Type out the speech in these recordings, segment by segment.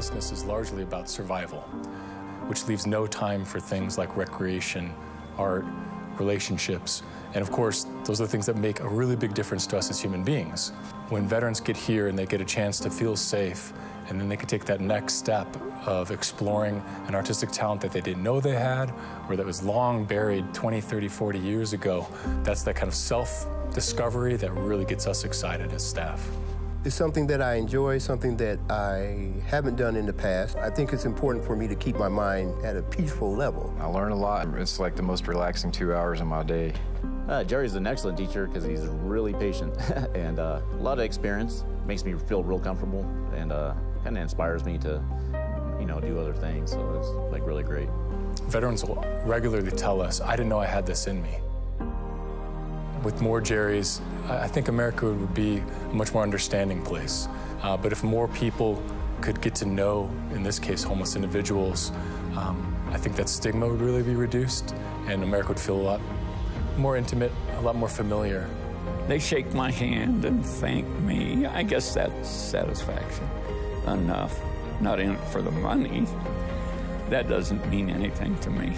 homelessness is largely about survival, which leaves no time for things like recreation, art, relationships, and of course, those are the things that make a really big difference to us as human beings. When veterans get here and they get a chance to feel safe, and then they can take that next step of exploring an artistic talent that they didn't know they had, or that was long buried 20, 30, 40 years ago, that's that kind of self-discovery that really gets us excited as staff. It's something that I enjoy, something that I haven't done in the past. I think it's important for me to keep my mind at a peaceful level. I learn a lot. It's like the most relaxing 2 hours of my day. Jerry's an excellent teacher because he's really patient and a lot of experience. Makes me feel real comfortable and kind of inspires me to, do other things. So it's like really great. Veterans will regularly tell us, I didn't know I had this in me. With more Jerrys, I think America would be a much more understanding place. But if more people could get to know, in this case, homeless individuals, I think that stigma would really be reduced, and America would feel a lot more intimate, a lot more familiar. They shake my hand and thank me. I guess that's satisfaction enough. Not in it for the money. That doesn't mean anything to me.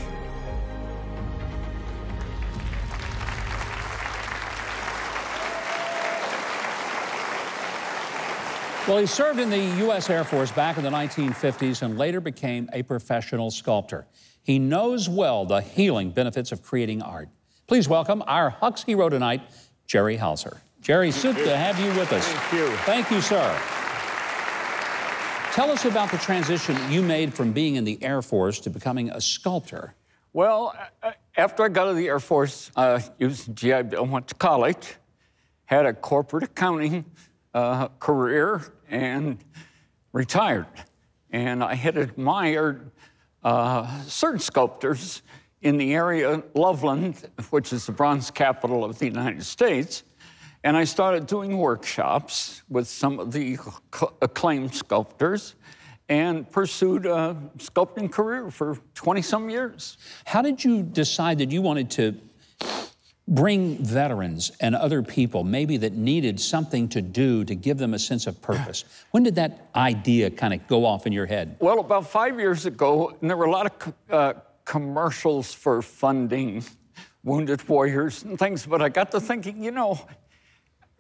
Well, he served in the U.S. Air Force back in the 1950s and later became a professional sculptor. He knows well the healing benefits of creating art. Please welcome our Huck's hero tonight, Jerry Halsor. Jerry, good to have you with us. Thank you. Thank you, sir. Tell us about the transition you made from being in the Air Force to becoming a sculptor. Well, after I got out of the Air Force, used the GI Bill, went to college, had a corporate accounting career, and retired. And I had admired certain sculptors in the area, Loveland, which is the bronze capital of the United States. And I started doing workshops with some of the acclaimed sculptors and pursued a sculpting career for 20-some years. How did you decide that you wanted to bring veterans and other people, maybe that needed something to do to give them a sense of purpose? When did that idea kind of go off in your head? Well, about 5 years ago, and there were a lot of commercials for funding wounded warriors and things, but I got to thinking,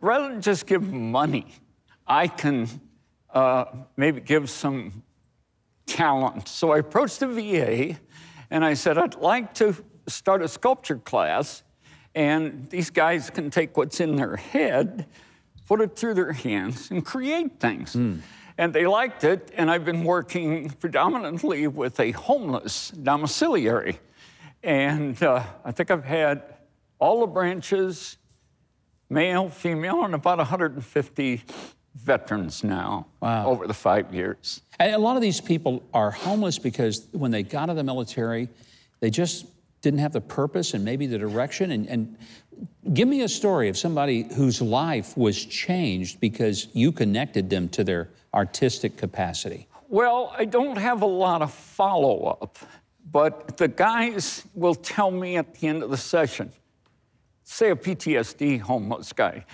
rather than just give money, I can maybe give some talent. So I approached the VA, and I said, I'd like to start a sculpture class, and these guys can take what's in their head, put it through their hands, and create things. And they liked it, and I've been working predominantly with a homeless domiciliary. And I think I've had all the branches, male, female, and about 150 veterans now over the 5 years. And a lot of these people are homeless because when they got out of the military, they just didn't have the purpose and maybe the direction. And give me a story of somebody whose life was changed because you connected them to their artistic capacity. Well, I don't have a lot of follow-up, but the guys will tell me at the end of the session, say a PTSD homeless guy,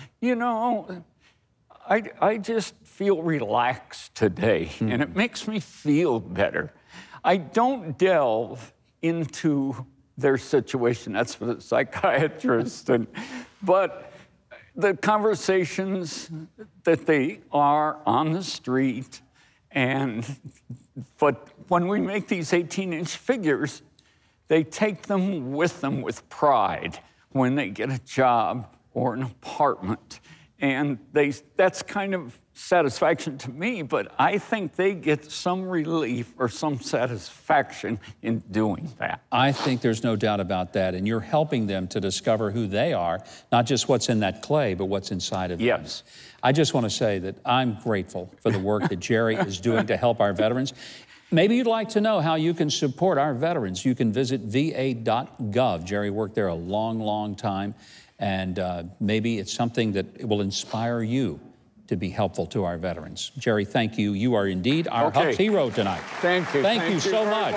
I just feel relaxed today, and it makes me feel better. I don't delve into their situation. That's for the psychiatrist. But the conversations that they are on the street, but when we make these 18-inch figures, they take them with pride when they get a job or an apartment. And that's kind of satisfaction to me, but I think they get some relief or some satisfaction in doing that. I think there's no doubt about that, and you're helping them to discover who they are, not just what's in that clay, but what's inside of them. Yes. I just want to say that I'm grateful for the work that Jerry is doing to help our veterans. Maybe you'd like to know how you can support our veterans. You can visit va.gov. Jerry worked there a long, long time, and maybe it's something that will inspire you to be helpful to our veterans. Jerry, thank you. You are indeed our Huck's hero tonight. Thank you. Thank you so much.